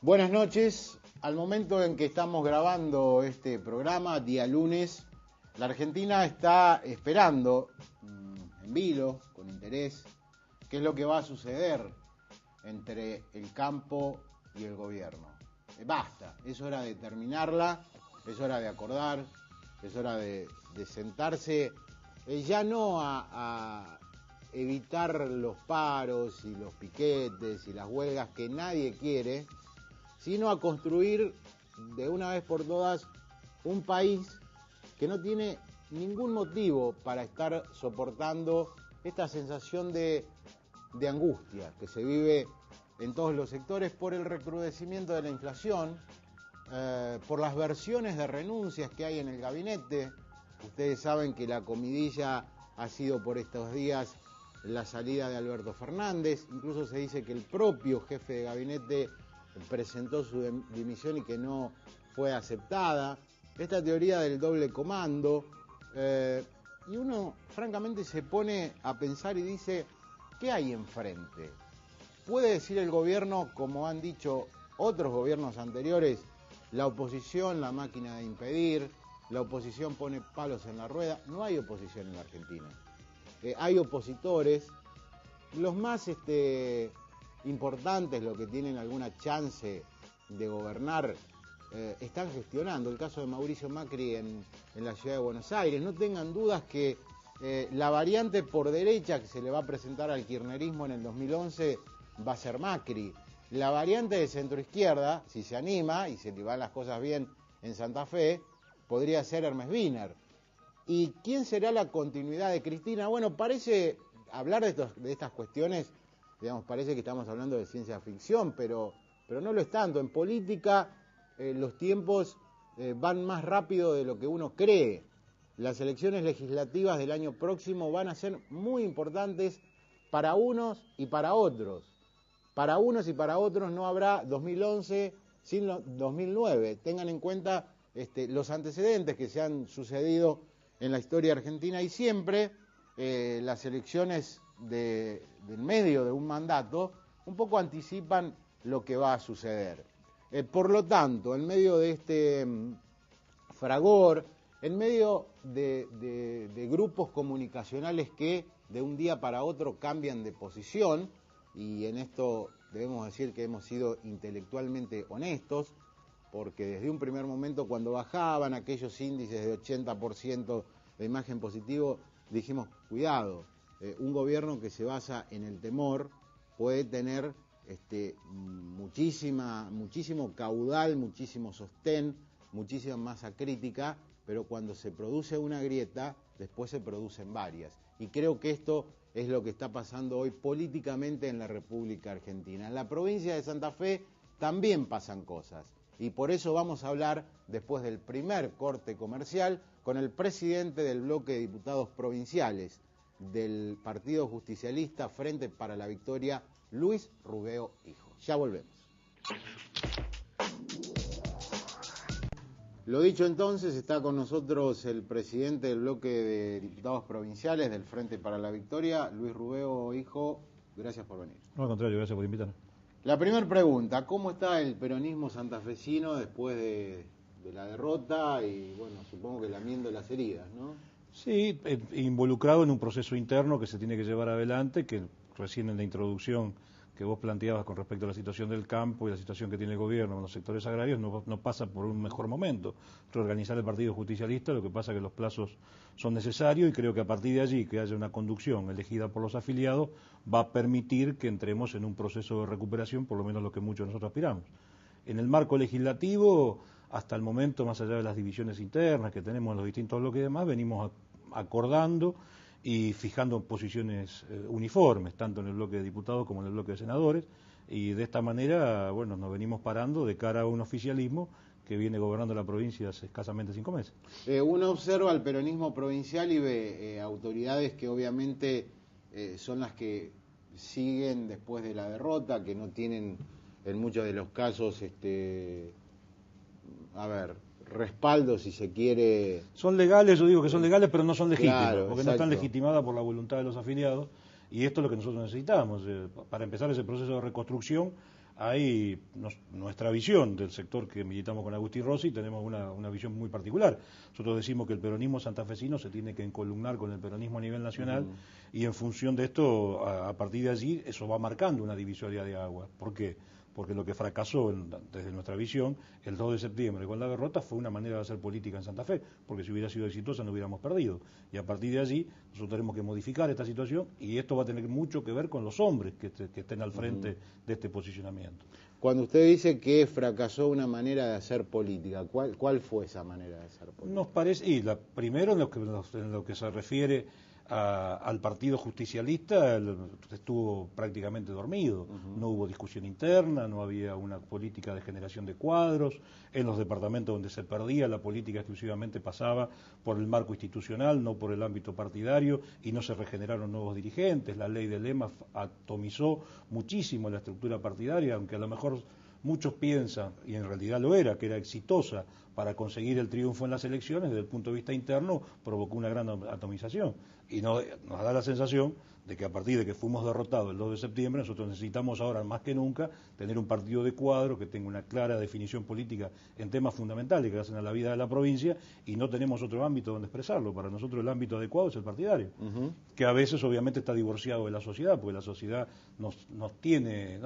Buenas noches. Al momento en que estamos grabando este programa, día lunes, la Argentina está esperando en vilo, con interés, qué es lo que va a suceder entre el campo y el gobierno. Basta, es hora de terminarla, es hora de acordar, es hora de sentarse, ya no a evitar los paros y los piquetes y las huelgas que nadie quiere, sino a construir de una vez por todas un país que no tiene ningún motivo para estar soportando esta sensación de angustia que se vive en todos los sectores por el recrudecimiento de la inflación, por las versiones de renuncias que hay en el gabinete. Ustedes saben que la comidilla ha sido por estos días la salida de Alberto Fernández, incluso se dice que el propio jefe de gabinete presentó su dimisión y que no fue aceptada. Esta teoría del doble comando, y uno francamente se pone a pensar y dice, ¿qué hay enfrente? ¿Puede decir el gobierno, como han dicho otros gobiernos anteriores, la oposición, la máquina de impedir, la oposición pone palos en la rueda? No hay oposición en la Argentina. Hay opositores, los más importantes, los que tienen alguna chance de gobernar, están gestionando. El caso de Mauricio Macri en la ciudad de Buenos Aires. No tengan dudas que la variante por derecha que se le va a presentar al kirchnerismo en el 2011 va a ser Macri. La variante de centroizquierda, si se anima y se le van las cosas bien en Santa Fe, podría ser Hermes Wiener. ¿Y quién será la continuidad de Cristina? Bueno, parece hablar de estas cuestiones, digamos, parece que estamos hablando de ciencia ficción, pero no lo es tanto. En política los tiempos van más rápido de lo que uno cree. Las elecciones legislativas del año próximo van a ser muy importantes para unos y para otros. Para unos y para otros no habrá 2011 sin 2009. Tengan en cuenta los antecedentes que se han sucedido en la historia argentina y siempre las elecciones del medio de un mandato un poco anticipan lo que va a suceder. Por lo tanto, en medio de este fragor, en medio de grupos comunicacionales que de un día para otro cambian de posición, y en esto debemos decir que hemos sido intelectualmente honestos, porque desde un primer momento cuando bajaban aquellos índices de 80% de imagen positivo, dijimos, cuidado, un gobierno que se basa en el temor puede tener muchísimo caudal, muchísimo sostén, muchísima masa crítica, pero cuando se produce una grieta, después se producen varias. Y creo que esto es lo que está pasando hoy políticamente en la República Argentina. En la provincia de Santa Fe también pasan cosas. Y por eso vamos a hablar, después del primer corte comercial, con el presidente del bloque de diputados provinciales del Partido Justicialista Frente para la Victoria, Luis Rubeo Hijo. Ya volvemos. Lo dicho entonces, está con nosotros el presidente del bloque de diputados provinciales del Frente para la Victoria, Luis Rubeo Hijo. Gracias por venir. No, al contrario, gracias por invitarme. La primera pregunta, ¿cómo está el peronismo santafesino después de la derrota y, bueno, supongo que lamiendo las heridas, ¿no? Sí, involucrado en un proceso interno que se tiene que llevar adelante, que recién en la introducción que vos planteabas con respecto a la situación del campo y la situación que tiene el gobierno en los sectores agrarios, no pasa por un mejor momento. Reorganizar el Partido Justicialista, lo que pasa es que los plazos son necesarios y creo que a partir de allí, que haya una conducción elegida por los afiliados, va a permitir que entremos en un proceso de recuperación, por lo menos lo que muchos de nosotros aspiramos. En el marco legislativo, hasta el momento, más allá de las divisiones internas que tenemos en los distintos bloques y demás, venimos acordando y fijando posiciones uniformes, tanto en el bloque de diputados como en el bloque de senadores, y de esta manera, bueno, nos venimos parando de cara a un oficialismo que viene gobernando la provincia hace escasamente 5 meses. Uno observa al peronismo provincial y ve autoridades que obviamente son las que siguen después de la derrota, que no tienen en muchos de los casos, respaldo, si se quiere. Son legales, yo digo que son legales, pero no son legítimas, claro, porque exacto. No están legitimadas por la voluntad de los afiliados, y esto es lo que nosotros necesitamos. Para empezar ese proceso de reconstrucción, hay nuestra visión del sector que militamos con Agustín Rossi, tenemos una visión muy particular. Nosotros decimos que el peronismo santafesino se tiene que encolumnar con el peronismo a nivel nacional y en función de esto, a partir de allí, eso va marcando una divisoria de aguas. ¿Por qué? Porque lo que fracasó desde nuestra visión el 2 de septiembre con la derrota fue una manera de hacer política en Santa Fe, porque si hubiera sido exitosa no hubiéramos perdido. Y a partir de allí nosotros tenemos que modificar esta situación y esto va a tener mucho que ver con los hombres que estén al frente de este posicionamiento. Cuando usted dice que fracasó una manera de hacer política, ¿cuál fue esa manera de hacer política? Nos parece, primero en lo que se refiere al Partido Justicialista, estuvo prácticamente dormido. No hubo discusión interna, no había una política de generación de cuadros. En los departamentos donde se perdía, la política exclusivamente pasaba por el marco institucional, no por el ámbito partidario, y no se regeneraron nuevos dirigentes. La ley de Lema atomizó muchísimo la estructura partidaria, aunque a lo mejor muchos piensan, y en realidad lo era, que era exitosa para conseguir el triunfo en las elecciones. Desde el punto de vista interno provocó una gran atomización. Y nos da la sensación de que a partir de que fuimos derrotados el 2 de septiembre, nosotros necesitamos ahora más que nunca tener un partido de cuadro que tenga una clara definición política en temas fundamentales que hacen a la vida de la provincia, y no tenemos otro ámbito donde expresarlo. Para nosotros el ámbito adecuado es el partidario, que a veces obviamente está divorciado de la sociedad, porque la sociedad no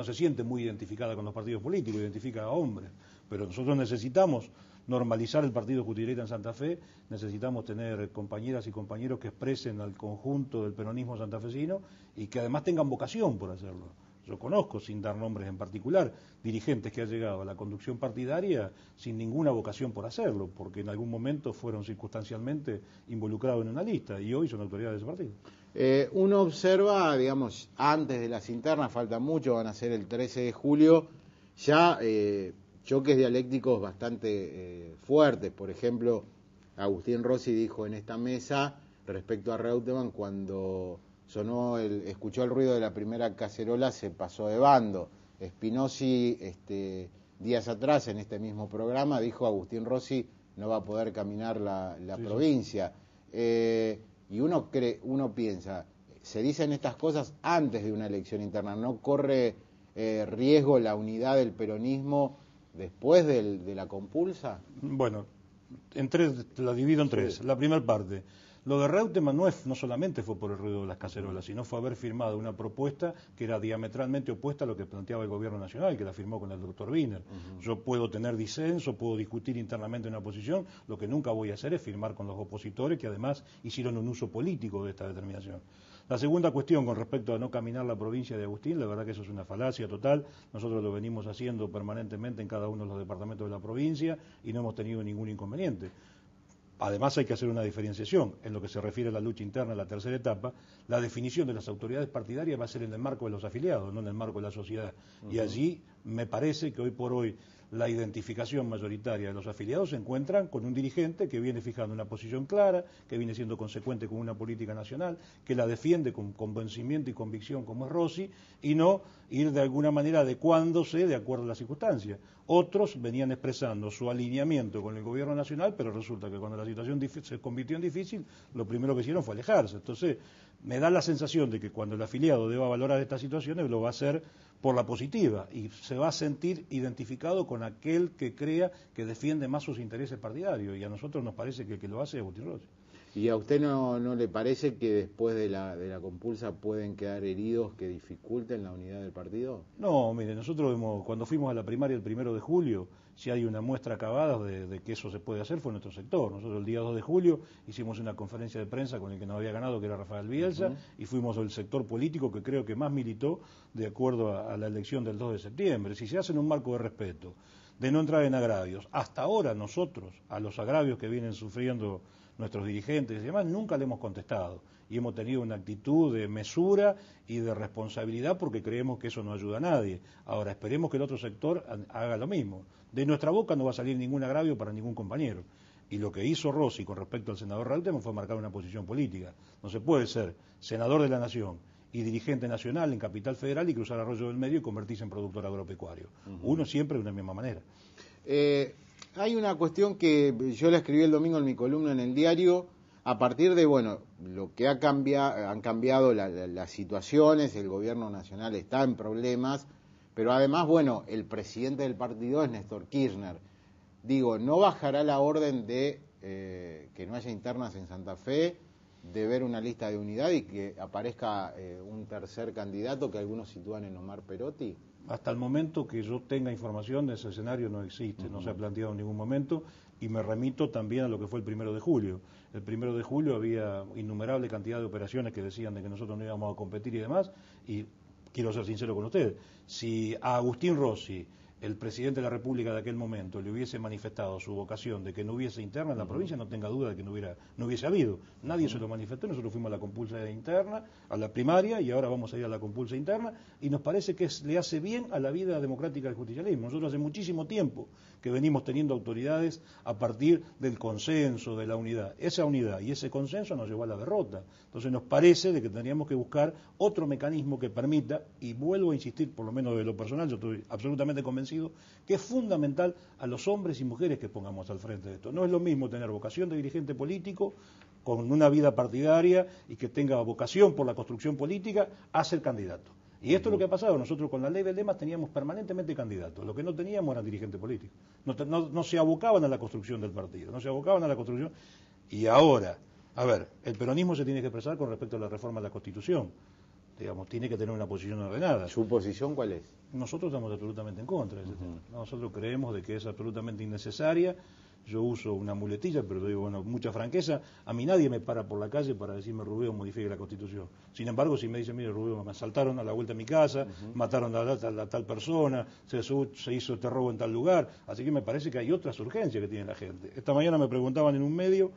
se siente muy identificada con los partidos políticos, identifica a hombres, pero nosotros necesitamos normalizar el Partido Justicialista en Santa Fe, necesitamos tener compañeras y compañeros que expresen al conjunto del peronismo santafesino y que además tengan vocación por hacerlo. Yo conozco, sin dar nombres en particular, dirigentes que han llegado a la conducción partidaria sin ninguna vocación por hacerlo, porque en algún momento fueron circunstancialmente involucrados en una lista y hoy son autoridades de ese partido. Uno observa, digamos, antes de las internas, falta mucho, van a ser el 13 de julio, ya choques dialécticos bastante fuertes. Por ejemplo, Agustín Rossi dijo en esta mesa respecto a Reutemann, cuando escuchó el ruido de la primera cacerola, se pasó de bando. Spinozzi, días atrás, en este mismo programa, dijo Agustín Rossi no va a poder caminar la provincia. Y uno piensa, se dicen estas cosas antes de una elección interna, ¿no corre riesgo la unidad del peronismo después de la compulsa? Bueno, la divido en tres. La primera parte, lo de Reutemann no solamente fue por el ruido de las cacerolas, sino fue haber firmado una propuesta que era diametralmente opuesta a lo que planteaba el gobierno nacional, que la firmó con el doctor Wiener. Yo puedo tener disenso, puedo discutir internamente una posición, lo que nunca voy a hacer es firmar con los opositores, que además hicieron un uso político de esta determinación. La segunda cuestión, con respecto a no caminar la provincia de Agustín, la verdad que eso es una falacia total. Nosotros lo venimos haciendo permanentemente en cada uno de los departamentos de la provincia y no hemos tenido ningún inconveniente. Además hay que hacer una diferenciación en lo que se refiere a la lucha interna en la tercera etapa. La definición de las autoridades partidarias va a ser en el marco de los afiliados, no en el marco de la sociedad. Y allí me parece que hoy por hoy la identificación mayoritaria de los afiliados se encuentran con un dirigente que viene fijando una posición clara, que viene siendo consecuente con una política nacional, que la defiende con convencimiento y convicción como es Rossi, y no ir de alguna manera adecuándose de acuerdo a las circunstancias. Otros venían expresando su alineamiento con el gobierno nacional, pero resulta que cuando la situación se convirtió en difícil, lo primero que hicieron fue alejarse. Entonces, me da la sensación de que cuando el afiliado deba valorar estas situaciones, lo va a hacer por la positiva y se va a sentir identificado con aquel que crea que defiende más sus intereses partidarios, y a nosotros nos parece que el que lo hace es Agustín Rossi. ¿Y a usted no le parece que después de la compulsa pueden quedar heridos que dificulten la unidad del partido? No, mire, nosotros cuando fuimos a la primaria el 1 de julio, si hay una muestra acabada de que eso se puede hacer, fue nuestro sector. Nosotros el día 2 de julio hicimos una conferencia de prensa con el que nos había ganado, que era Rafael Bielsa, y fuimos el sector político que creo que más militó de acuerdo a la elección del 2 de septiembre. Si se hace en un marco de respeto, de no entrar en agravios, hasta ahora nosotros, a los agravios que vienen sufriendo nuestros dirigentes y demás, nunca le hemos contestado y hemos tenido una actitud de mesura y de responsabilidad porque creemos que eso no ayuda a nadie. Ahora esperemos que el otro sector haga lo mismo. De nuestra boca no va a salir ningún agravio para ningún compañero. Y lo que hizo Rossi con respecto al senador Reutemann fue marcar una posición política. No se puede ser senador de la Nación y dirigente nacional en Capital Federal y cruzar Arroyo del Medio y convertirse en productor agropecuario. Uno siempre de una misma manera. Hay una cuestión que yo la escribí el domingo en mi columna en el diario, a partir de, lo que han cambiado las situaciones, el gobierno nacional está en problemas, Pero además, bueno, el presidente del partido es Néstor Kirchner. Digo, ¿no bajará la orden de que no haya internas en Santa Fe, de ver una lista de unidad y que aparezca un tercer candidato que algunos sitúan en Omar Perotti? Hasta el momento que yo tenga información, ese escenario no existe, no se ha planteado en ningún momento, y me remito también a lo que fue el 1 de julio. El 1 de julio había innumerable cantidad de operaciones que decían de que nosotros no íbamos a competir y demás, y quiero ser sincero con ustedes, si a Agustín Rossi, el presidente de la República de aquel momento, le hubiese manifestado su vocación de que no hubiese interna en la provincia, no tenga duda de que no hubiese habido. Nadie se lo manifestó, nosotros fuimos a la compulsa interna, a la primaria, y ahora vamos a ir a la compulsa interna, y nos parece que le hace bien a la vida democrática del justicialismo. Nosotros hace muchísimo tiempo que venimos teniendo autoridades a partir del consenso, de la unidad. Esa unidad y ese consenso nos llevó a la derrota. Entonces nos parece de que tendríamos que buscar otro mecanismo que permita, y vuelvo a insistir, por lo menos de lo personal, yo estoy absolutamente convencido, que es fundamental a los hombres y mujeres que pongamos al frente de esto. No es lo mismo tener vocación de dirigente político, con una vida partidaria y que tenga vocación por la construcción política, a ser candidato. Y esto es lo que ha pasado. Nosotros con la ley del EMAS teníamos permanentemente candidatos. Lo que no teníamos eran dirigentes políticos. No se abocaban a la construcción del partido, no se abocaban a la construcción. Y ahora, a ver, el peronismo se tiene que expresar con respecto a la reforma de la Constitución. Digamos, tiene que tener una posición ordenada. ¿Su posición cuál es? Nosotros estamos absolutamente en contra de ese tema. Nosotros creemos de que es absolutamente innecesaria. Yo uso una muletilla, pero digo, bueno, mucha franqueza. A mí nadie me para por la calle para decirme, Rubio, modifique la Constitución. Sin embargo, si me dicen, mire, Rubio, me asaltaron a la vuelta de mi casa, mataron a tal persona, se hizo este robo en tal lugar. Así que me parece que hay otras urgencias que tiene la gente. Esta mañana me preguntaban en un medio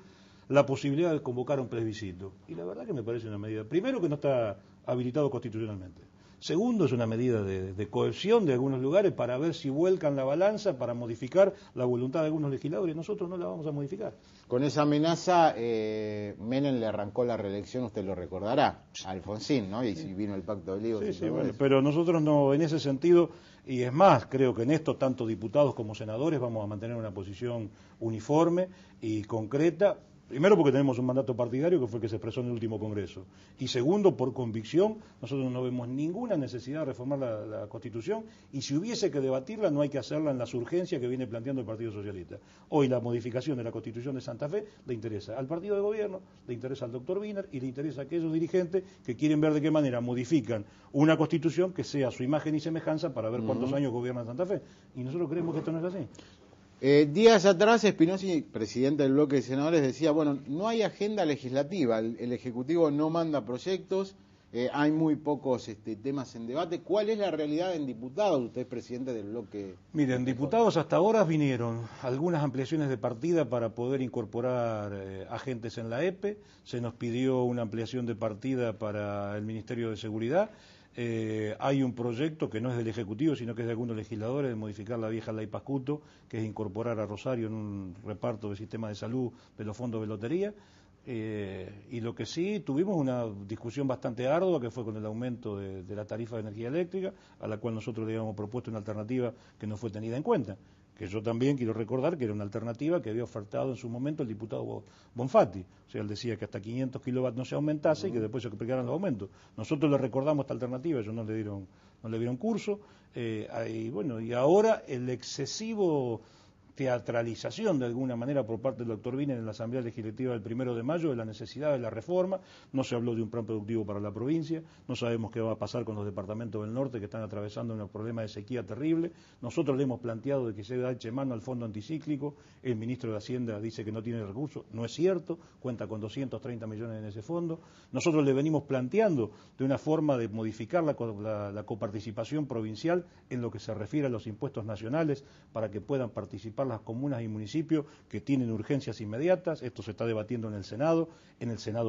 la posibilidad de convocar un plebiscito. Y la verdad que me parece una medida, primero, que no está habilitado constitucionalmente. Segundo, es una medida de cohesión de algunos lugares para ver si vuelcan la balanza para modificar la voluntad de algunos legisladores. Nosotros no la vamos a modificar. Con esa amenaza, Menem le arrancó la reelección, usted lo recordará, a Alfonsín, ¿no? Y si vino el Pacto de Olivos. Sí, bueno, pero nosotros no, en ese sentido, y es más, creo que en esto, tanto diputados como senadores, vamos a mantener una posición uniforme y concreta. Primero porque tenemos un mandato partidario que fue el que se expresó en el último Congreso. Y segundo, por convicción, nosotros no vemos ninguna necesidad de reformar la Constitución, y si hubiese que debatirla no hay que hacerla en las urgencias que viene planteando el Partido Socialista. Hoy la modificación de la Constitución de Santa Fe le interesa al partido de gobierno, le interesa al doctor Wiener y le interesa a aquellos dirigentes que quieren ver de qué manera modifican una Constitución que sea su imagen y semejanza para ver cuántos años gobierna Santa Fe. Y nosotros creemos que esto no es así. Días atrás, Spinozzi, presidente del bloque de senadores, decía, bueno, no hay agenda legislativa, el Ejecutivo no manda proyectos, hay muy pocos temas en debate. ¿Cuál es la realidad en diputados? Usted es presidente del bloque. Miren, diputados hasta ahora vinieron algunas ampliaciones de partida para poder incorporar agentes en la EPE, se nos pidió una ampliación de partida para el Ministerio de Seguridad. Hay un proyecto que no es del Ejecutivo, sino que es de algunos legisladores, de modificar la vieja ley Pascuto, que es incorporar a Rosario en un reparto del sistema de salud de los fondos de lotería. Y lo que sí, tuvimos una discusión bastante ardua, que fue con el aumento de la tarifa de energía eléctrica, a la cual nosotros le habíamos propuesto una alternativa que no fue tenida en cuenta. Que yo también quiero recordar que era una alternativa que había ofertado en su momento el diputado Bonfatti. O sea, él decía que hasta 500 kilovatios no se aumentase y que después se aplicaran los aumentos. Nosotros le recordamos esta alternativa, ellos no le dieron curso. Y bueno, y ahora el excesivo teatralización de alguna manera por parte del doctor Wiener en la Asamblea Legislativa del 1 de mayo de la necesidad de la reforma. No se habló de un plan productivo para la provincia, no sabemos qué va a pasar con los departamentos del norte que están atravesando un problema de sequía terrible. Nosotros le hemos planteado de que se eche mano al fondo anticíclico, el ministro de Hacienda dice que no tiene recursos, no es cierto, cuenta con 230 millones en ese fondo. Nosotros le venimos planteando de una forma de modificar la coparticipación provincial en lo que se refiere a los impuestos nacionales para que puedan participar las comunas y municipios que tienen urgencias inmediatas. Esto se está debatiendo en el Senado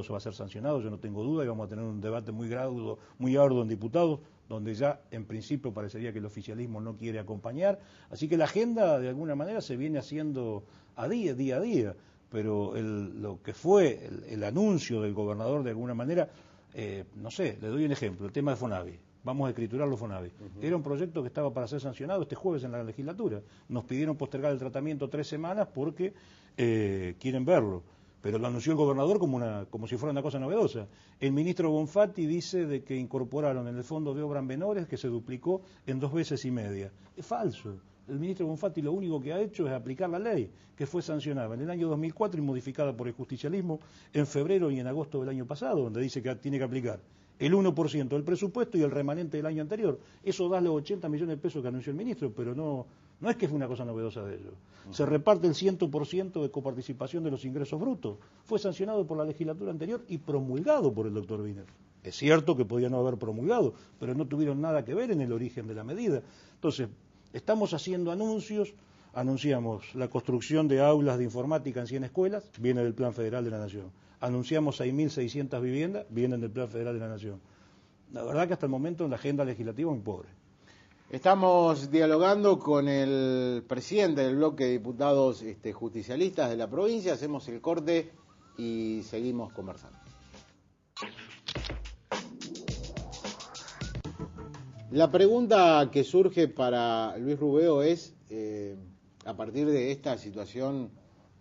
se va a ser sancionado, yo no tengo duda, y vamos a tener un debate muy arduo en diputados, donde ya en principio parecería que el oficialismo no quiere acompañar, así que la agenda de alguna manera se viene haciendo día a día, pero lo que fue el anuncio del gobernador de alguna manera, no sé, le doy un ejemplo, el tema de Fonavi. Vamos a escriturar los Fonavi. Era un proyecto que estaba para ser sancionado este jueves en la legislatura. Nos pidieron postergar el tratamiento 3 semanas porque quieren verlo. pero lo anunció el gobernador como si fuera una cosa novedosa. El ministro Bonfatti dice de que incorporaron en el fondo de obras menores que se duplicó en 2 veces y media. Es falso. El ministro Bonfatti lo único que ha hecho es aplicar la ley, que fue sancionada en el año 2004 y modificada por el justicialismo en febrero y en agosto del año pasado, donde dice que tiene que aplicar el 1% del presupuesto y el remanente del año anterior. Eso da los 80 millones de pesos que anunció el ministro, pero no es que fue una cosa novedosa de ello. Se reparte el 100% de coparticipación de los ingresos brutos. Fue sancionado por la legislatura anterior y promulgado por el doctor Wiener. Es cierto que podía no haber promulgado, pero no tuvieron nada que ver en el origen de la medida. Entonces, estamos haciendo anuncios, anunciamos la construcción de aulas de informática en 100 escuelas, viene del Plan Federal de la Nación. Anunciamos 6.600 viviendas, vienen del Plan Federal de la Nación. La verdad que hasta el momento en la agenda legislativa es muy pobre. Estamos dialogando con el presidente del bloque de diputados justicialistas de la provincia, hacemos el corte y seguimos conversando. La pregunta que surge para Luis Rubeo es, a partir de esta situación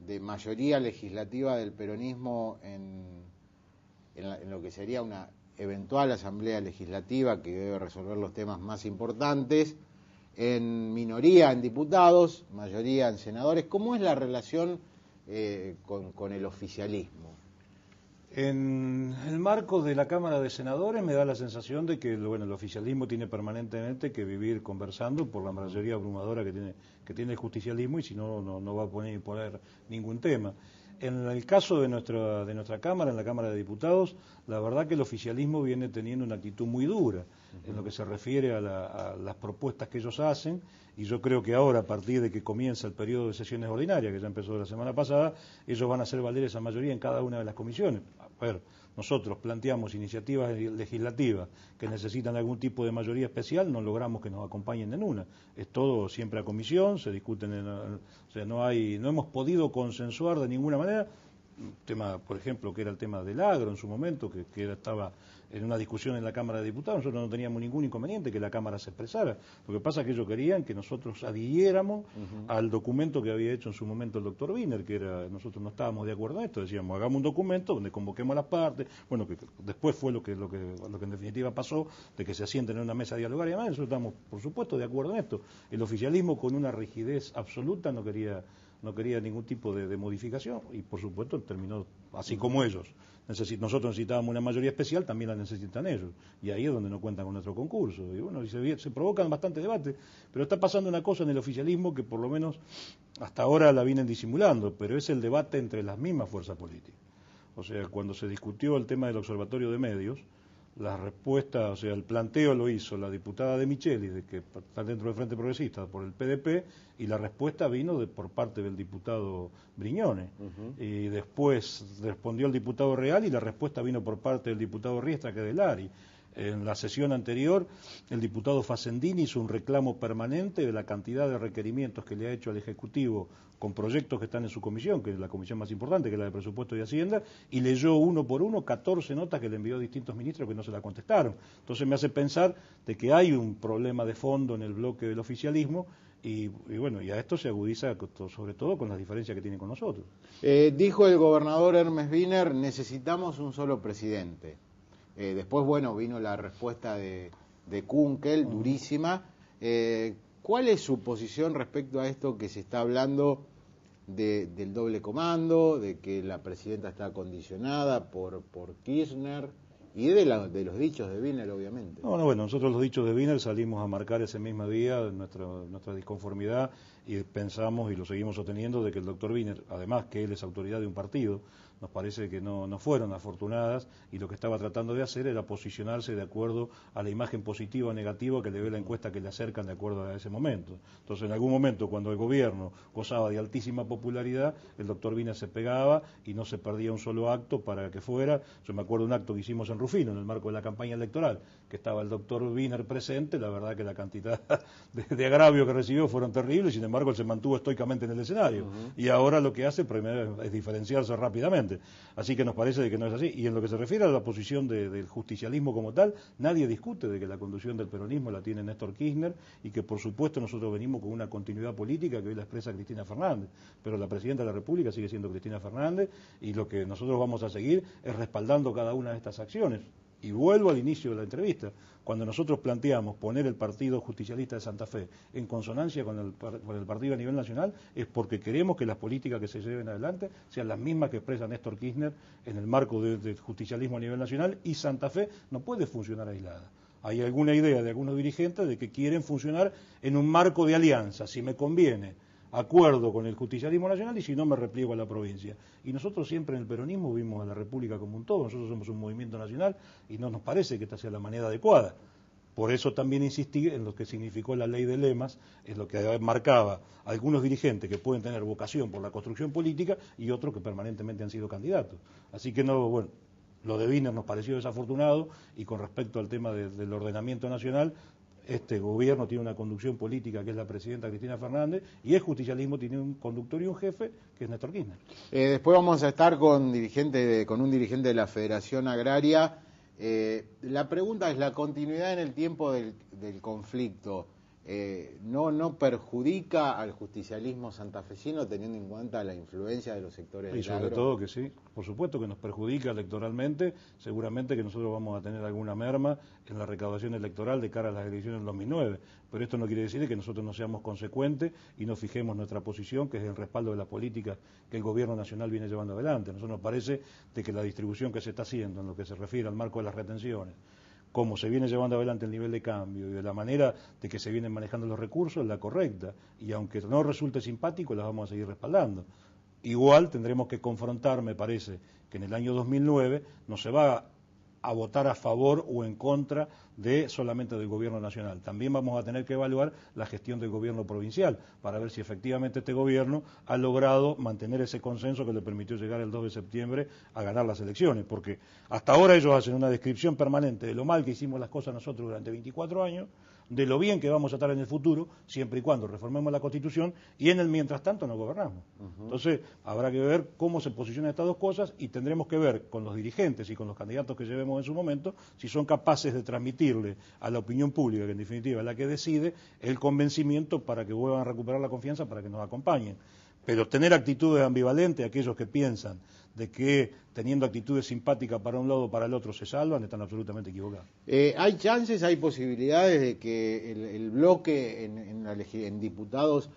de mayoría legislativa del peronismo en lo que sería una eventual asamblea legislativa que debe resolver los temas más importantes, en minoría en diputados, mayoría en senadores, ¿cómo es la relación con el oficialismo? En el marco de la Cámara de Senadores me da la sensación de que el oficialismo tiene permanentemente que vivir conversando por la mayoría abrumadora que tiene el justicialismo, y si no, no va a poner ningún tema. En el caso de nuestra Cámara, en la Cámara de Diputados, la verdad que el oficialismo viene teniendo una actitud muy dura en lo que se refiere a las propuestas que ellos hacen, y yo creo que ahora, a partir de que comienza el periodo de sesiones ordinarias, que ya empezó la semana pasada, ellos van a hacer valer esa mayoría en cada una de las comisiones. A ver, nosotros planteamos iniciativas legislativas que necesitan algún tipo de mayoría especial, no logramos que nos acompañen en una. Es todo siempre a comisión, se discuten, o sea, no hemos podido consensuar de ninguna manera. Tema, por ejemplo, que era el tema del agro en su momento, que estaba en una discusión en la Cámara de Diputados, nosotros no teníamos ningún inconveniente que la Cámara se expresara. Lo que pasa es que ellos querían que nosotros adhiriéramos al documento que había hecho en su momento el doctor Wiener, que era, nosotros no estábamos de acuerdo en esto, decíamos, hagamos un documento donde convoquemos a las partes, bueno, que después fue lo que en definitiva pasó, de que se asienten en una mesa a dialogar y demás. Nosotros estamos, por supuesto, de acuerdo en esto. El oficialismo, con una rigidez absoluta, no quería ningún tipo de modificación, y por supuesto terminó así como ellos. Nosotros necesitábamos una mayoría especial, también la necesitan ellos, y ahí es donde no cuentan con nuestro concurso. Y bueno, se provocan bastante debate, pero está pasando una cosa en el oficialismo que por lo menos hasta ahora la vienen disimulando, pero es el debate entre las mismas fuerzas políticas. O sea, cuando se discutió el tema del observatorio de medios, la respuesta, o sea, el planteo lo hizo la diputada de Micheli, de que está dentro del Frente Progresista, por el PDP, y la respuesta vino por parte del diputado Brignone. Y después respondió el diputado Real y la respuesta vino por parte del diputado Riestra, que es del ARI. En la sesión anterior, el diputado Facendini hizo un reclamo permanente de la cantidad de requerimientos que le ha hecho al Ejecutivo con proyectos que están en su comisión, que es la comisión más importante, que es la de Presupuesto y Hacienda, y leyó uno por uno 14 notas que le envió a distintos ministros que no se la contestaron. Entonces me hace pensar de que hay un problema de fondo en el bloque del oficialismo, y bueno, y a esto se agudiza sobre todo con las diferencias que tienen con nosotros. Dijo el gobernador Hermes Wiener, necesitamos un solo presidente. Después, bueno, vino la respuesta de Kunkel, durísima. ¿Cuál es su posición respecto a esto que se está hablando del doble comando, de que la presidenta está condicionada por Kirchner y de los dichos de Wiener, obviamente? Bueno, nosotros los dichos de Wiener salimos a marcar ese mismo día nuestra disconformidad, y pensamos y lo seguimos sosteniendo de que el doctor Wiener, además que él es autoridad de un partido, nos parece que no fueron afortunadas, y lo que estaba tratando de hacer era posicionarse de acuerdo a la imagen positiva o negativa que le ve la encuesta que le acercan de acuerdo a ese momento. Entonces, en algún momento, cuando el gobierno gozaba de altísima popularidad, el doctor Wiener se pegaba y no se perdía un solo acto para que fuera. Yo me acuerdo de un acto que hicimos en Rufino, en el marco de la campaña electoral, que estaba el doctor Wiener presente. La verdad que la cantidad de agravio que recibió fueron terribles, sin embargo embargo él se mantuvo estoicamente en el escenario, y ahora lo que hace primero es diferenciarse rápidamente, así que nos parece de que no es así. Y en lo que se refiere a la posición del justicialismo como tal, nadie discute de que la conducción del peronismo la tiene Néstor Kirchner, y que por supuesto nosotros venimos con una continuidad política que hoy la expresa Cristina Fernández, pero la presidenta de la República sigue siendo Cristina Fernández, y lo que nosotros vamos a seguir es respaldando cada una de estas acciones. Y vuelvo al inicio de la entrevista, cuando nosotros planteamos poner el Partido Justicialista de Santa Fe en consonancia con el partido a nivel nacional, es porque queremos que las políticas que se lleven adelante sean las mismas que expresa Néstor Kirchner en el marco del justicialismo a nivel nacional, y Santa Fe no puede funcionar aislada. Hay alguna idea de algunos dirigentes de que quieren funcionar en un marco de alianza, si me conviene acuerdo con el justicialismo nacional y si no me repliego a la provincia. Y nosotros siempre en el peronismo vimos a la República como un todo, nosotros somos un movimiento nacional y no nos parece que esta sea la manera adecuada. Por eso también insistí en lo que significó la ley de lemas, en lo que marcaba algunos dirigentes que pueden tener vocación por la construcción política y otros que permanentemente han sido candidatos. Así que no, bueno, lo de Wiener nos pareció desafortunado, y con respecto al tema del ordenamiento nacional, este gobierno tiene una conducción política que es la presidenta Cristina Fernández, y el justicialismo tiene un conductor y un jefe que es Néstor Kirchner. Después vamos a estar con un dirigente de la Federación Agraria. La pregunta es, ¿la continuidad en el tiempo del conflicto no perjudica al justicialismo santafesino, teniendo en cuenta la influencia de los sectores del agro? Y sobre todo que sí, por supuesto que nos perjudica electoralmente, seguramente que nosotros vamos a tener alguna merma en la recaudación electoral de cara a las elecciones del 2009, pero esto no quiere decir que nosotros no seamos consecuentes y no fijemos nuestra posición, que es el respaldo de la política que el gobierno nacional viene llevando adelante. A nosotros nos parece de que la distribución que se está haciendo en lo que se refiere al marco de las retenciones, cómo se viene llevando adelante el nivel de cambio y de la manera de que se vienen manejando los recursos es la correcta, y aunque no resulte simpático, las vamos a seguir respaldando. Igual tendremos que confrontar, me parece, que en el año 2009 no se va a votar a favor o en contra de solamente del gobierno nacional. También vamos a tener que evaluar la gestión del gobierno provincial para ver si efectivamente este gobierno ha logrado mantener ese consenso que le permitió llegar el 2 de septiembre a ganar las elecciones, porque hasta ahora ellos hacen una descripción permanente de lo mal que hicimos las cosas nosotros durante 24 años, de lo bien que vamos a estar en el futuro, siempre y cuando reformemos la Constitución, y en el mientras tanto no gobernamos. Entonces, habrá que ver cómo se posicionan estas dos cosas, y tendremos que ver con los dirigentes y con los candidatos que llevemos en su momento, si son capaces de transmitirle a la opinión pública, que en definitiva es la que decide, el convencimiento para que vuelvan a recuperar la confianza, para que nos acompañen. Pero tener actitudes ambivalentes, aquellos que piensan de que teniendo actitudes simpáticas para un lado o para el otro se salvan, están absolutamente equivocados. ¿Hay chances, hay posibilidades de que el bloque en diputados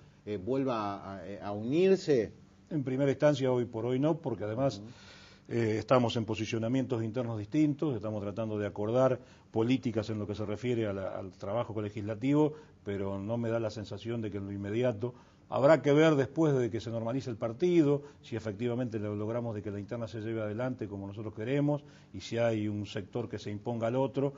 vuelva a unirse? En primera instancia, hoy por hoy no, porque además estamos en posicionamientos internos distintos, estamos tratando de acordar políticas en lo que se refiere al trabajo legislativo, pero no me da la sensación de que en lo inmediato. Habrá que ver después de que se normalice el partido, si efectivamente logramos de que la interna se lleve adelante como nosotros queremos, y si hay un sector que se imponga al otro,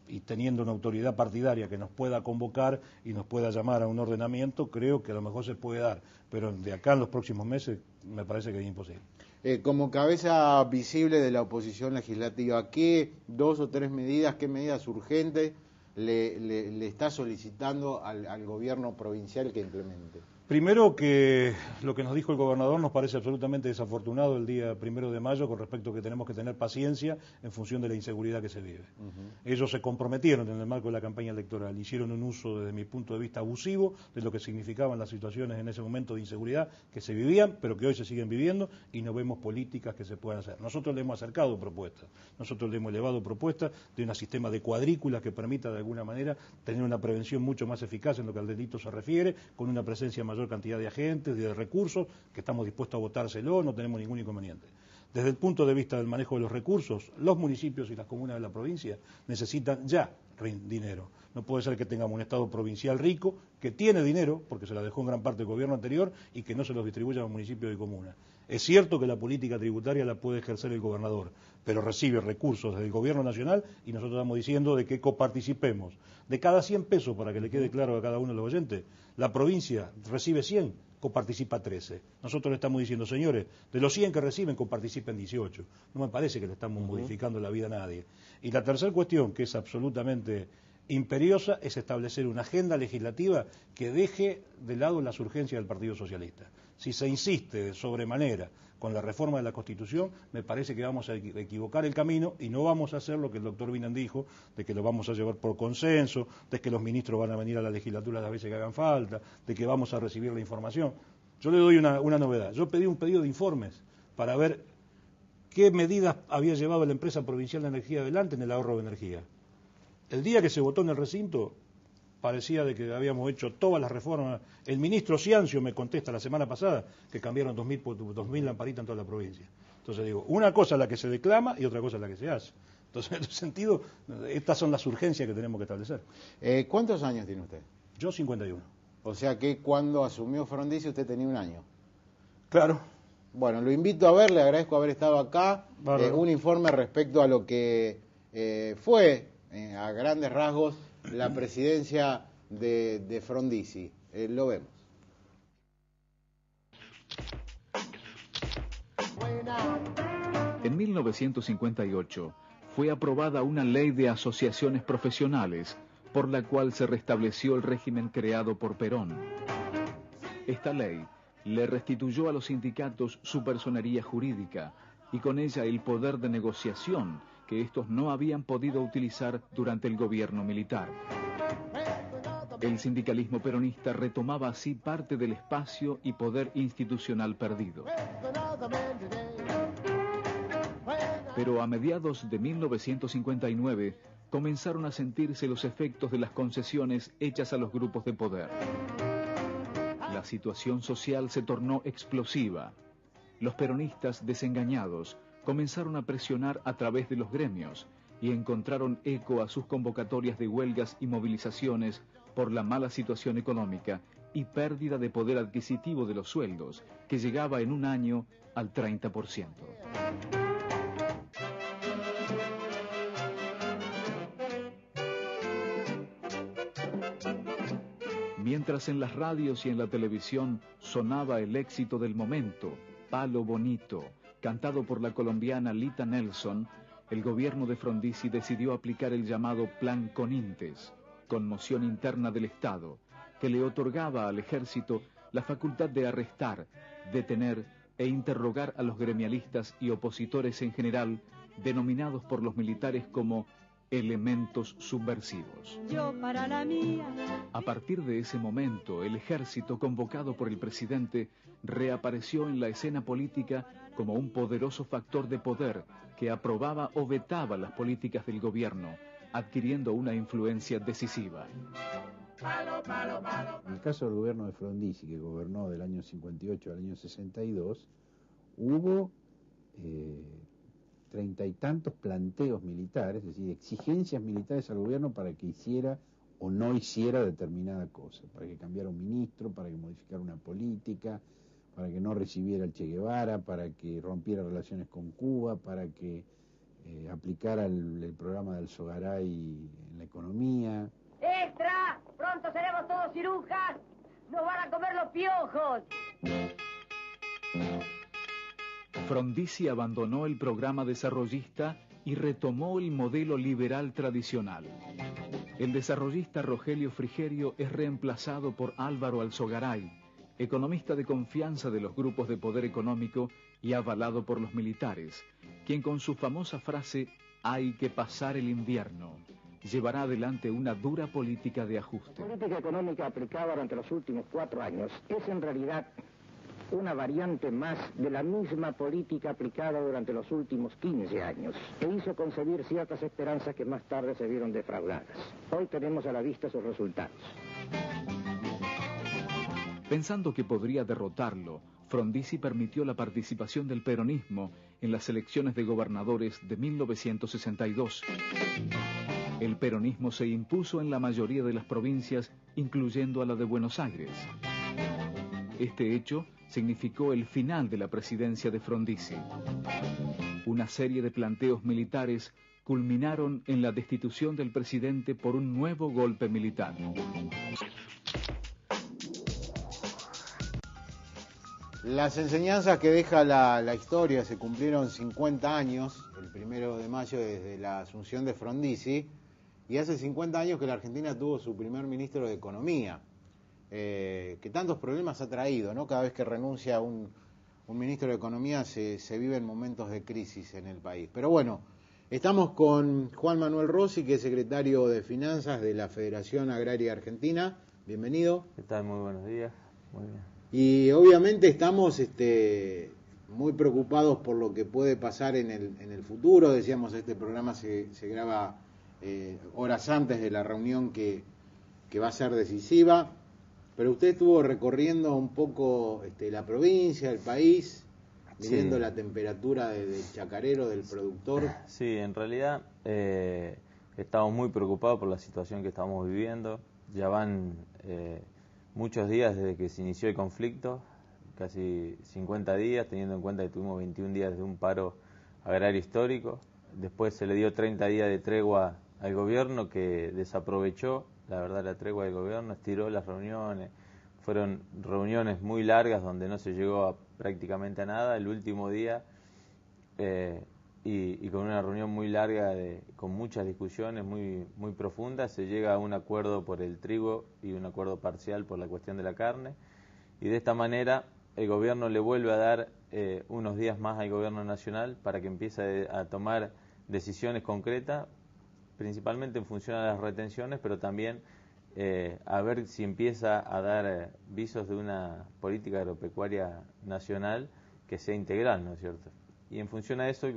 y teniendo una autoridad partidaria que nos pueda convocar y nos pueda llamar a un ordenamiento, creo que a lo mejor se puede dar, pero de acá en los próximos meses me parece que es imposible. Como cabeza visible de la oposición legislativa, ¿qué 2 o 3 medidas, qué medidas urgentes le está solicitando al gobierno provincial que implemente? Primero, que lo que nos dijo el gobernador nos parece absolutamente desafortunado el día 1 de mayo con respecto a que tenemos que tener paciencia en función de la inseguridad que se vive. Ellos se comprometieron en el marco de la campaña electoral, hicieron un uso desde mi punto de vista abusivo de lo que significaban las situaciones en ese momento de inseguridad que se vivían, pero que hoy se siguen viviendo, y no vemos políticas que se puedan hacer. Nosotros le hemos acercado propuestas, nosotros le hemos elevado propuestas de un sistema de cuadrículas que permita de alguna manera tener una prevención mucho más eficaz en lo que al delito se refiere, con una presencia mayor cantidad de agentes, de recursos, que estamos dispuestos a votárselo, no tenemos ningún inconveniente. Desde el punto de vista del manejo de los recursos, los municipios y las comunas de la provincia necesitan ya dinero. No puede ser que tengamos un Estado provincial rico, que tiene dinero, porque se la dejó en gran parte el gobierno anterior, y que no se los distribuya a los municipios y comunas. Es cierto que la política tributaria la puede ejercer el gobernador, pero recibe recursos del gobierno nacional, y nosotros estamos diciendo de que coparticipemos. De cada 100 pesos, para que le quede claro a cada uno de los oyentes, la provincia recibe 100, coparticipa 13. Nosotros le estamos diciendo, señores, de los 100 que reciben, coparticipen 18. No me parece que le estamos modificando la vida a nadie. Y la tercera cuestión, que es absolutamente imperiosa es establecer una agenda legislativa que deje de lado las urgencias del Partido Socialista. Si se insiste de sobremanera con la reforma de la Constitución, me parece que vamos a equivocar el camino y no vamos a hacer lo que el doctor Binan dijo, de que lo vamos a llevar por consenso, de que los ministros van a venir a la legislatura las veces que hagan falta, de que vamos a recibir la información. Yo le doy una novedad. Yo pedí un pedido de informes para ver qué medidas había llevado la empresa provincial de energía adelante en el ahorro de energía. El día que se votó en el recinto, parecía de que habíamos hecho todas las reformas. El ministro Ciancio me contesta la semana pasada que cambiaron 2.000 lamparitas en toda la provincia. Entonces digo, una cosa es la que se declama y otra cosa es la que se hace. Entonces, en ese sentido, estas son las urgencias que tenemos que establecer. ¿Cuántos años tiene usted? Yo 51. O sea que cuando asumió Frondizi usted tenía 1 año. Claro. Bueno, lo invito a ver, le agradezco haber estado acá. Un informe respecto a lo que fue, a grandes rasgos, la presidencia de Frondizi. Lo vemos. En 1958 fue aprobada una ley de asociaciones profesionales por la cual se restableció el régimen creado por Perón. Esta ley le restituyó a los sindicatos su personería jurídica y con ella el poder de negociación que estos no habían podido utilizar durante el gobierno militar. El sindicalismo peronista retomaba así parte del espacio y poder institucional perdido. Pero a mediados de 1959 comenzaron a sentirse los efectos de las concesiones hechas a los grupos de poder. La situación social se tornó explosiva. Los peronistas desengañados comenzaron a presionar a través de los gremios y encontraron eco a sus convocatorias de huelgas y movilizaciones por la mala situación económica y pérdida de poder adquisitivo de los sueldos, que llegaba en un año al 30%. Mientras en las radios y en la televisión sonaba el éxito del momento, Palo Bonito, cantado por la colombiana Lita Nelson, el gobierno de Frondizi decidió aplicar el llamado Plan Conintes, conmoción interna del Estado, que le otorgaba al ejército la facultad de arrestar, detener e interrogar a los gremialistas y opositores en general, denominados por los militares como elementos subversivos. Yo para la mía. A partir de ese momento, el ejército, convocado por el presidente, reapareció en la escena política como un poderoso factor de poder que aprobaba o vetaba las políticas del gobierno, adquiriendo una influencia decisiva. En el caso del gobierno de Frondizi, que gobernó del año 58 al año 62, hubo 30 y tantos planteos militares, es decir, exigencias militares al gobierno para que hiciera o no hiciera determinada cosa, para que cambiara un ministro, para que modificara una política, para que no recibiera el Che Guevara, para que rompiera relaciones con Cuba, para que aplicara el programa del Sogaray en la economía. ¡Extra! ¡Pronto seremos todos cirujas! ¡Nos van a comer los piojos! Frondizi abandonó el programa desarrollista y retomó el modelo liberal tradicional. El desarrollista Rogelio Frigerio es reemplazado por Álvaro Alzogaray, economista de confianza de los grupos de poder económico y avalado por los militares, quien con su famosa frase "hay que pasar el invierno" llevará adelante una dura política de ajuste. La política económica aplicada durante los últimos 4 años es en realidad una variante más de la misma política aplicada durante los últimos 15 años, que hizo concebir ciertas esperanzas que más tarde se vieron defraudadas. Hoy tenemos a la vista sus resultados. Pensando que podría derrotarlo, Frondizi permitió la participación del peronismo en las elecciones de gobernadores de 1962. El peronismo se impuso en la mayoría de las provincias, incluyendo a la de Buenos Aires. Este hecho significó el final de la presidencia de Frondizi. Una serie de planteos militares culminaron en la destitución del presidente por un nuevo golpe militar. Las enseñanzas que deja la historia: se cumplieron 50 años, el 1 de mayo, desde la asunción de Frondizi, y hace 50 años que la Argentina tuvo su primer ministro de Economía, que tantos problemas ha traído, ¿no? Cada vez que renuncia un ministro de Economía se viven momentos de crisis en el país. Pero bueno, estamos con Juan Manuel Rossi, que es secretario de Finanzas de la Federación Agraria Argentina. Bienvenido. ¿Qué tal? Muy buenos días. Muy bien. Y obviamente estamos muy preocupados por lo que puede pasar en el futuro. Decíamos, este programa se graba horas antes de la reunión que va a ser decisiva. Pero usted estuvo recorriendo un poco la provincia, el país, midiendo la temperatura del chacarero, del productor. Sí, en realidad estamos muy preocupados por la situación que estamos viviendo. Ya van muchos días desde que se inició el conflicto, casi 50 días, teniendo en cuenta que tuvimos 21 días de un paro agrario histórico. Después se le dio 30 días de tregua al gobierno, que desaprovechó, la verdad, la tregua del gobierno, estiró las reuniones. Fueron reuniones muy largas donde no se llegó prácticamente a nada. El último día, y con una reunión muy larga, con muchas discusiones muy profundas, se llega a un acuerdo por el trigo y un acuerdo parcial por la cuestión de la carne. Y de esta manera el gobierno le vuelve a dar unos días más al gobierno nacional para que empiece a tomar decisiones concretas, principalmente en función a las retenciones, pero también a ver si empieza a dar visos de una política agropecuaria nacional que sea integral, ¿no es cierto? Y en función a eso,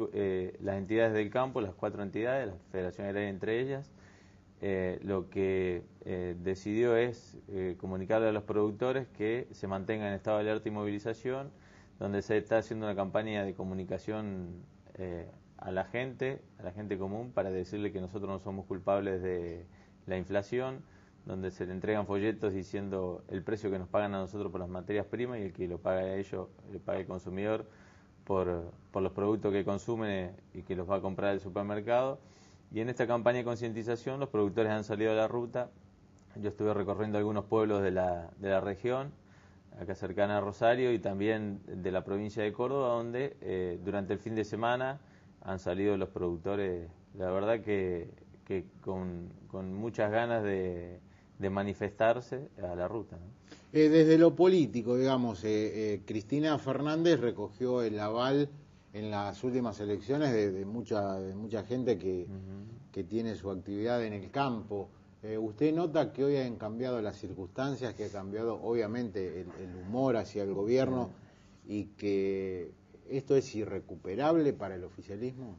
las entidades del campo, las 4 entidades, la Federación Agraria entre ellas, lo que decidió es comunicarle a los productores que se mantengan en estado de alerta y movilización, donde se está haciendo una campaña de comunicación a la gente común, para decirle que nosotros no somos culpables de la inflación, donde se le entregan folletos diciendo el precio que nos pagan a nosotros por las materias primas, y el que lo paga a ellos, le paga el consumidor por los productos que consumen y que los va a comprar al supermercado. Y en esta campaña de concientización los productores han salido a la ruta. Yo estuve recorriendo algunos pueblos de la región, acá cercana a Rosario, y también de la provincia de Córdoba, donde durante el fin de semana han salido los productores, la verdad que con muchas ganas de manifestarse a la ruta, ¿no? Desde lo político, digamos, Cristina Fernández recogió el aval en las últimas elecciones de mucha gente que tiene su actividad en el campo. ¿Usted nota que hoy han cambiado las circunstancias, que ha cambiado obviamente el humor hacia el gobierno, y que esto es irrecuperable para el oficialismo?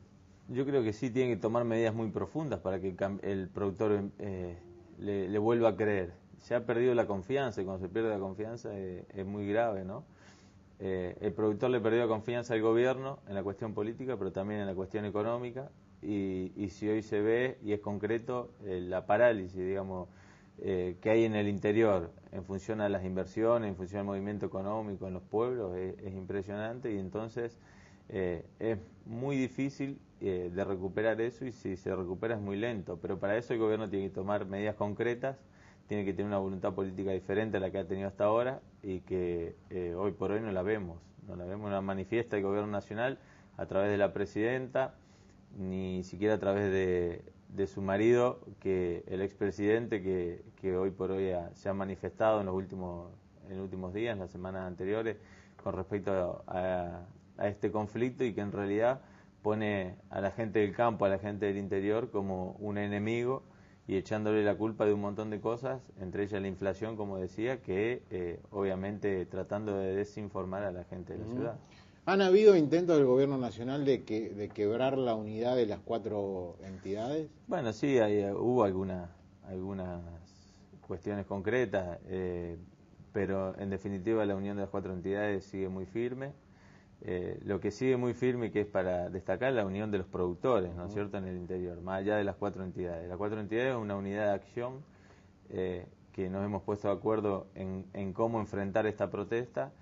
Yo creo que sí tiene que tomar medidas muy profundas para que el productor le vuelva a creer. Se ha perdido la confianza, y cuando se pierde la confianza es muy grave, ¿no? El productor le perdió la confianza al gobierno en la cuestión política, pero también en la cuestión económica, y si hoy se ve, y es concreto, la parálisis, digamos, que hay en el interior en función a las inversiones, en función al movimiento económico en los pueblos, es impresionante, y entonces es muy difícil de recuperar eso, y si se recupera es muy lento, pero para eso el gobierno tiene que tomar medidas concretas, tiene que tener una voluntad política diferente a la que ha tenido hasta ahora, y que hoy por hoy no la vemos, no la manifiesta el gobierno nacional a través de la presidenta, ni siquiera a través de su marido, que el expresidente, que hoy por hoy se ha manifestado en los últimos días, en las semanas anteriores, con respecto a este conflicto, y que en realidad pone a la gente del campo, a la gente del interior, como un enemigo, y echándole la culpa de un montón de cosas, entre ellas la inflación, como decía, que obviamente tratando de desinformar a la gente de la ciudad. ¿Han habido intentos del gobierno nacional de quebrar la unidad de las 4 entidades? Bueno, sí, hubo algunas cuestiones concretas, pero en definitiva la unión de las 4 entidades sigue muy firme. Lo que sigue muy firme, y que es para destacar, la unión de los productores, ¿no es cierto?, en el interior, más allá de las 4 entidades. Las 4 entidades es una unidad de acción que nos hemos puesto de acuerdo en cómo enfrentar esta protesta,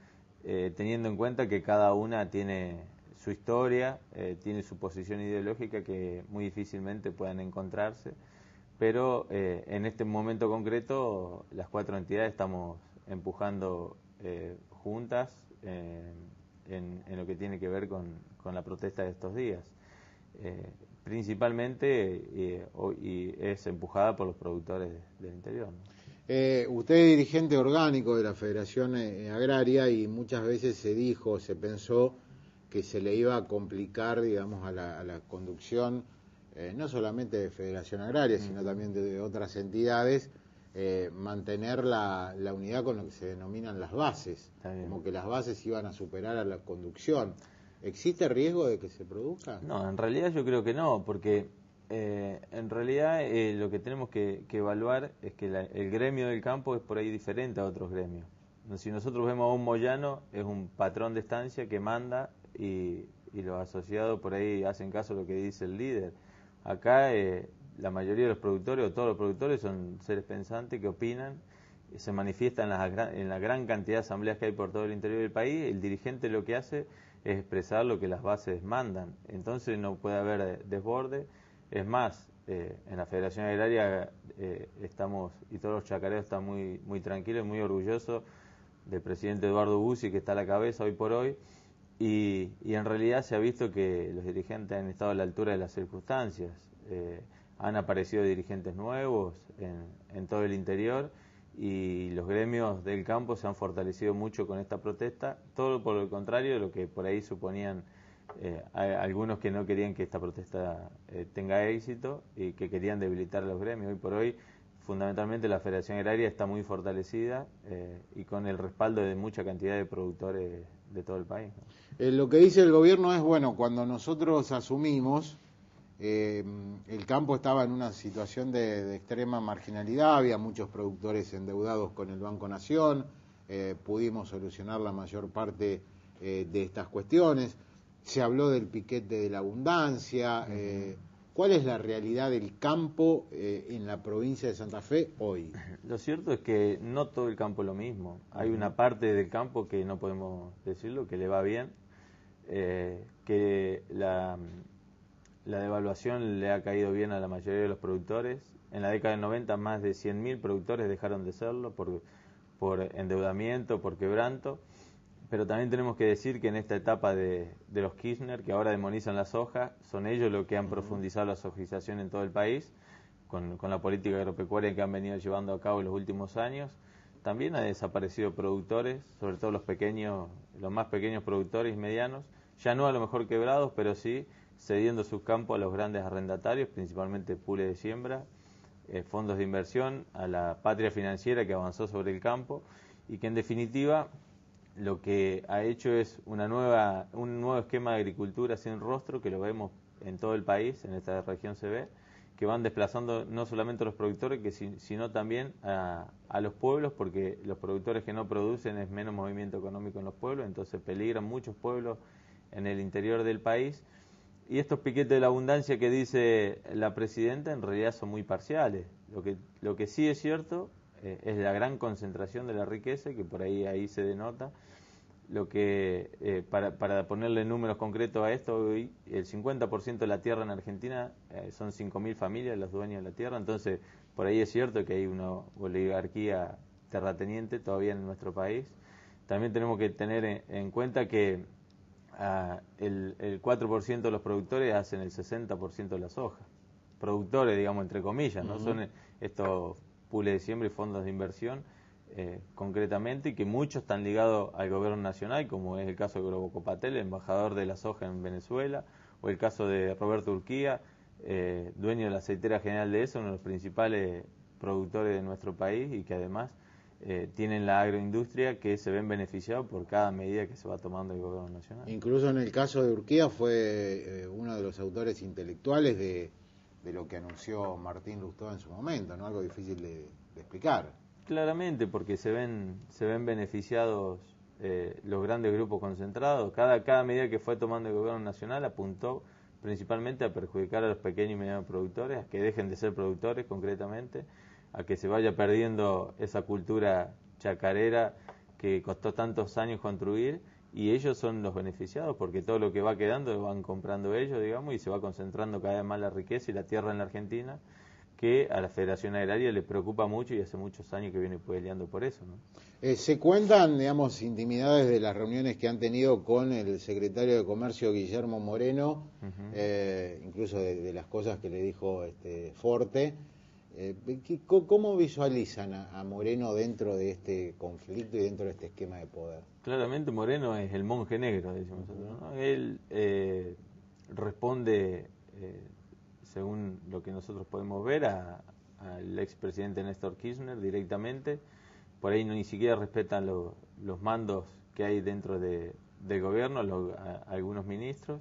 teniendo en cuenta que cada una tiene su historia, tiene su posición ideológica, que muy difícilmente puedan encontrarse, pero en este momento concreto las 4 entidades estamos empujando juntas en lo que tiene que ver con la protesta de estos días. principalmente y es empujada por los productores del interior, ¿no? Usted es dirigente orgánico de la Federación Agraria y muchas veces se dijo, se pensó que se le iba a complicar, digamos, a la conducción, no solamente de Federación Agraria, sino también de otras entidades, mantener la unidad con lo que se denominan las bases, como que las bases iban a superar a la conducción. ¿Existe riesgo de que se produzca? No, en realidad yo creo que no, porque en realidad lo que tenemos que evaluar es que el gremio del campo es por ahí diferente a otros gremios. Si nosotros vemos a un moyano, es un patrón de estancia que manda y los asociados por ahí hacen caso a lo que dice el líder. Acá la mayoría de los productores, o todos los productores, son seres pensantes que opinan, se manifiestan en la gran cantidad de asambleas que hay por todo el interior del país. El dirigente lo que hace es expresar lo que las bases mandan, entonces no puede haber desborde. Es más, en la Federación Agraria estamos, y todos los chacareros están muy tranquilos, muy orgullosos del presidente Eduardo Bussi, que está a la cabeza hoy por hoy, y en realidad se ha visto que los dirigentes han estado a la altura de las circunstancias. Han aparecido dirigentes nuevos en todo el interior, y los gremios del campo se han fortalecido mucho con esta protesta, todo por el contrario de lo que por ahí suponían algunos que no querían que esta protesta tenga éxito y que querían debilitar a los gremios. Hoy por hoy, fundamentalmente, la Federación Agraria está muy fortalecida y con el respaldo de mucha cantidad de productores de todo el país, ¿no? Lo que dice el gobierno es, bueno, cuando nosotros asumimos, el campo estaba en una situación de extrema marginalidad, había muchos productores endeudados con el Banco Nación, pudimos solucionar la mayor parte de estas cuestiones, se habló del piquete de la abundancia. ¿Cuál es la realidad del campo en la provincia de Santa Fe hoy? Lo cierto es que no todo el campo es lo mismo. Hay una parte del campo que no podemos decirlo, que le va bien, que la devaluación le ha caído bien a la mayoría de los productores. En la década del 90 más de 100.000 productores dejaron de serlo por endeudamiento, por quebranto. Pero también tenemos que decir que en esta etapa de los Kirchner, que ahora demonizan la soja, son ellos los que han profundizado la sojización en todo el país, con la política agropecuaria que han venido llevando a cabo en los últimos años. También han desaparecido productores, sobre todo los más pequeños productores y medianos, ya no a lo mejor quebrados, pero sí cediendo sus campos a los grandes arrendatarios, principalmente pools de siembra, fondos de inversión, a la patria financiera que avanzó sobre el campo y que en definitiva lo que ha hecho es un nuevo esquema de agricultura sin rostro, que lo vemos en todo el país, en esta región se ve, que van desplazando no solamente a los productores, sino también a los pueblos, porque los productores que no producen es menos movimiento económico en los pueblos, entonces peligran muchos pueblos en el interior del país. Y estos piquetes de la abundancia que dice la presidenta en realidad son muy parciales. Lo que sí es cierto es la gran concentración de la riqueza, que por ahí se denota. Lo que para ponerle números concretos a esto, hoy el 50% de la tierra en Argentina son 5.000 familias los dueños de la tierra, entonces por ahí es cierto que hay una oligarquía terrateniente todavía en nuestro país. También tenemos que tener en cuenta que el 4% de los productores hacen el 60% de la soja. Productores, digamos, entre comillas, ¿no? Son estos pools de siembra y fondos de inversión, concretamente, y que muchos están ligados al gobierno nacional, como es el caso de Groboco Patel, el embajador de la soja en Venezuela, o el caso de Roberto Urquía, dueño de la aceitera General de ESA, uno de los principales productores de nuestro país, y que además tienen la agroindustria que se ven beneficiados por cada medida que se va tomando el gobierno nacional. Incluso en el caso de Urquía fue uno de los autores intelectuales de lo que anunció Martín Lustó en su momento, ¿no? Algo difícil de explicar. Claramente, porque se ven beneficiados los grandes grupos concentrados. Cada medida que fue tomando el gobierno nacional apuntó principalmente a perjudicar a los pequeños y medianos productores, a que dejen de ser productores concretamente, a que se vaya perdiendo esa cultura chacarera que costó tantos años construir, y ellos son los beneficiados porque todo lo que va quedando lo van comprando ellos, digamos, y se va concentrando cada vez más la riqueza y la tierra en la Argentina, que a la Federación Agraria le preocupa mucho y hace muchos años que viene peleando por eso, ¿no? Se cuentan, digamos, intimidades de las reuniones que han tenido con el secretario de Comercio, Guillermo Moreno, incluso de las cosas que le dijo Forte. ¿Cómo visualizan a Moreno dentro de este conflicto y dentro de este esquema de poder? Claramente Moreno es el monje negro, decimos nosotros, ¿no? Él responde, según lo que nosotros podemos ver, al expresidente Néstor Kirchner directamente. Por ahí ni siquiera respetan los mandos que hay dentro del gobierno, algunos ministros.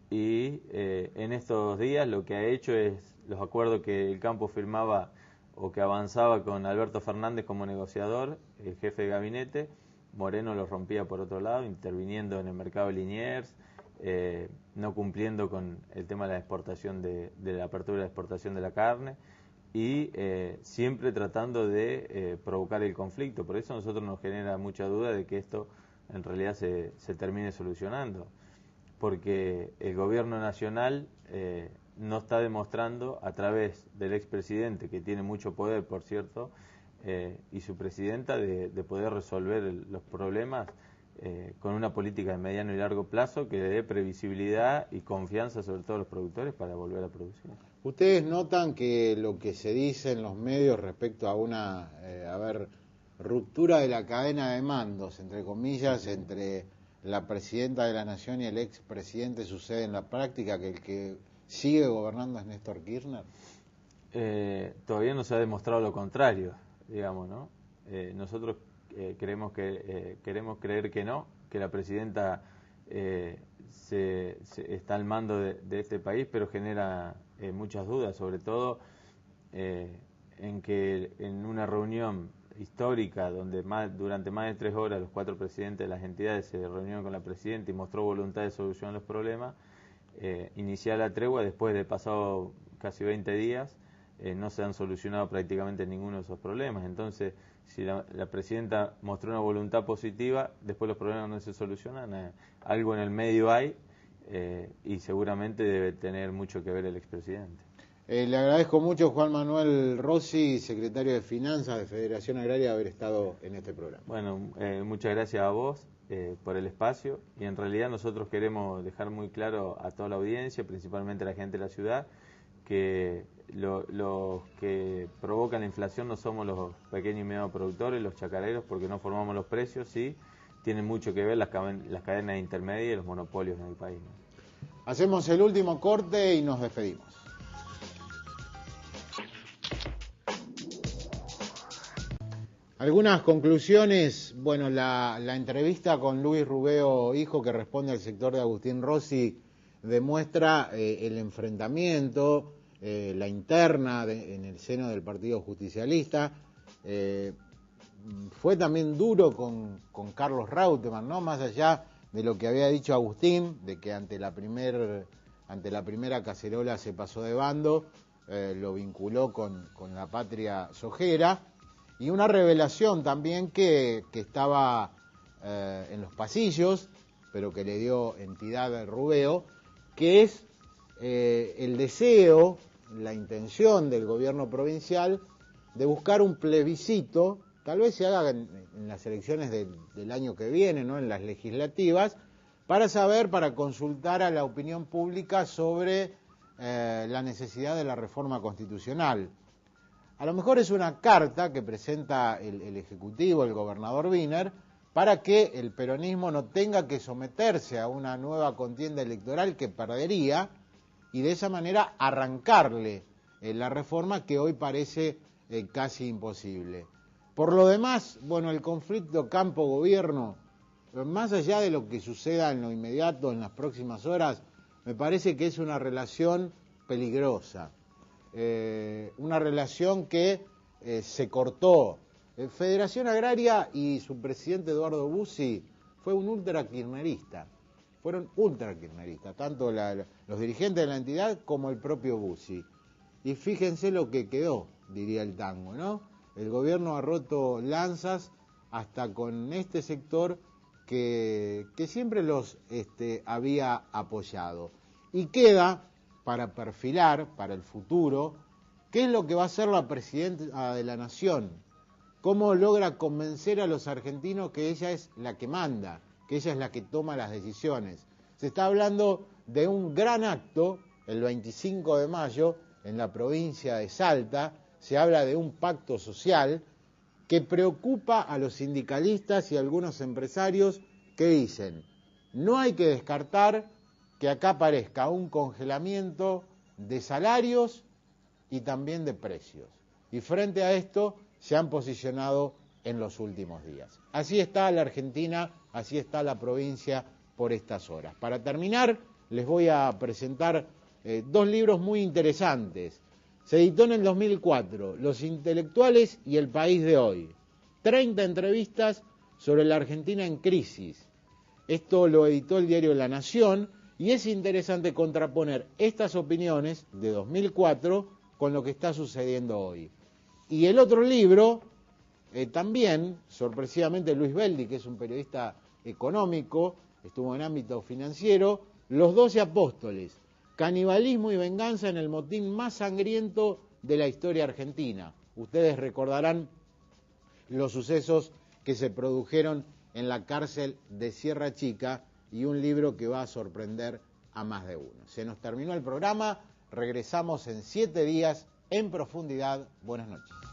Y en estos días lo que ha hecho es los acuerdos que el campo firmaba o que avanzaba con Alberto Fernández como negociador, el jefe de gabinete. Moreno los rompía por otro lado, interviniendo en el mercado de Liniers, no cumpliendo con el tema de la exportación, de la apertura de la exportación de la carne, y siempre tratando de provocar el conflicto. Por eso a nosotros nos genera mucha duda de que esto en realidad se termine solucionando, porque el gobierno nacional no está demostrando, a través del expresidente, que tiene mucho poder, por cierto, y su presidenta, de poder resolver los problemas con una política de mediano y largo plazo que le dé previsibilidad y confianza, sobre todo a los productores, para volver a producir. ¿Ustedes notan que lo que se dice en los medios respecto a una ruptura de la cadena de mandos, entre comillas, entre la presidenta de la Nación y el expresidente, sucede en la práctica, que el que sigue gobernando es Néstor Kirchner? Todavía no se ha demostrado lo contrario, digamos, ¿no? Nosotros queremos creer que no, que la presidenta está al mando de este país, pero genera muchas dudas, sobre todo en que en una reunión histórica donde durante más de 3 horas los 4 presidentes de las entidades se reunieron con la presidenta y mostró voluntad de solucionar los problemas, iniciar la tregua, después de pasado casi 20 días, no se han solucionado prácticamente ninguno de esos problemas. Entonces, si la presidenta mostró una voluntad positiva, después los problemas no se solucionan, algo en el medio hay, y seguramente debe tener mucho que ver el expresidente. Le agradezco mucho, Juan Manuel Rossi, secretario de Finanzas de Federación Agraria, haber estado en este programa. Bueno, muchas gracias a vos por el espacio, y en realidad nosotros queremos dejar muy claro a toda la audiencia, principalmente a la gente de la ciudad, que los que provocan la inflación no somos los pequeños y medianos productores, los chacareros, porque no formamos los precios, sí, tienen mucho que ver las cadenas intermedias y los monopolios en el país, ¿no? Hacemos el último corte y nos despedimos. Algunas conclusiones. Bueno, la entrevista con Luis Rubeo Hijo, que responde al sector de Agustín Rossi, demuestra el enfrentamiento, la interna en el seno del Partido Justicialista. Fue también duro con Carlos Reutemann, ¿no? Más allá de lo que había dicho Agustín, de que ante la primera cacerola se pasó de bando, lo vinculó con la patria sojera, y una revelación también que estaba en los pasillos, pero que le dio entidad a Rubeo, que es el deseo, la intención del gobierno provincial de buscar un plebiscito, tal vez se haga en las elecciones del año que viene, ¿no?, en las legislativas, para consultar a la opinión pública sobre la necesidad de la reforma constitucional. A lo mejor es una carta que presenta el Ejecutivo, el gobernador Wiener, para que el peronismo no tenga que someterse a una nueva contienda electoral que perdería, y de esa manera arrancarle la reforma que hoy parece casi imposible. Por lo demás, bueno, el conflicto campo-gobierno, más allá de lo que suceda en lo inmediato, en las próximas horas, me parece que es una relación peligrosa, una relación que se cortó. Federación Agraria y su presidente Eduardo Bussi fue un ultra-kirchnerista, fueron ultra-kirchneristas, tanto los dirigentes de la entidad como el propio Bussi. Y fíjense lo que quedó, diría el tango, ¿no? El gobierno ha roto lanzas hasta con este sector que siempre los había apoyado. Y queda para perfilar para el futuro ¿Qué es lo que va a hacer la presidenta de la Nación? ¿Cómo logra convencer a los argentinos que ella es la que manda, que ella es la que toma las decisiones? Se está hablando de un gran acto, el 25 de mayo, en la provincia de Salta. Se habla de un pacto social que preocupa a los sindicalistas y a algunos empresarios que dicen: no hay que descartar que acá aparezca un congelamiento de salarios y también de precios. Y frente a esto se han posicionado en los últimos días. Así está la Argentina, así está la provincia por estas horas. Para terminar, les voy a presentar dos libros muy interesantes. Se editó en el 2004, Los intelectuales y el país de hoy. 30 entrevistas sobre la Argentina en crisis. Esto lo editó el diario La Nación y es interesante contraponer estas opiniones de 2004 con lo que está sucediendo hoy. Y el otro libro, también, sorpresivamente, Luis Beldi, que es un periodista económico, estuvo en ámbito financiero, Los 12 Apóstoles, canibalismo y venganza en el motín más sangriento de la historia argentina. Ustedes recordarán los sucesos que se produjeron en la cárcel de Sierra Chica, y un libro que va a sorprender a más de uno. Se nos terminó el programa, regresamos en 7 días en profundidad. Buenas noches.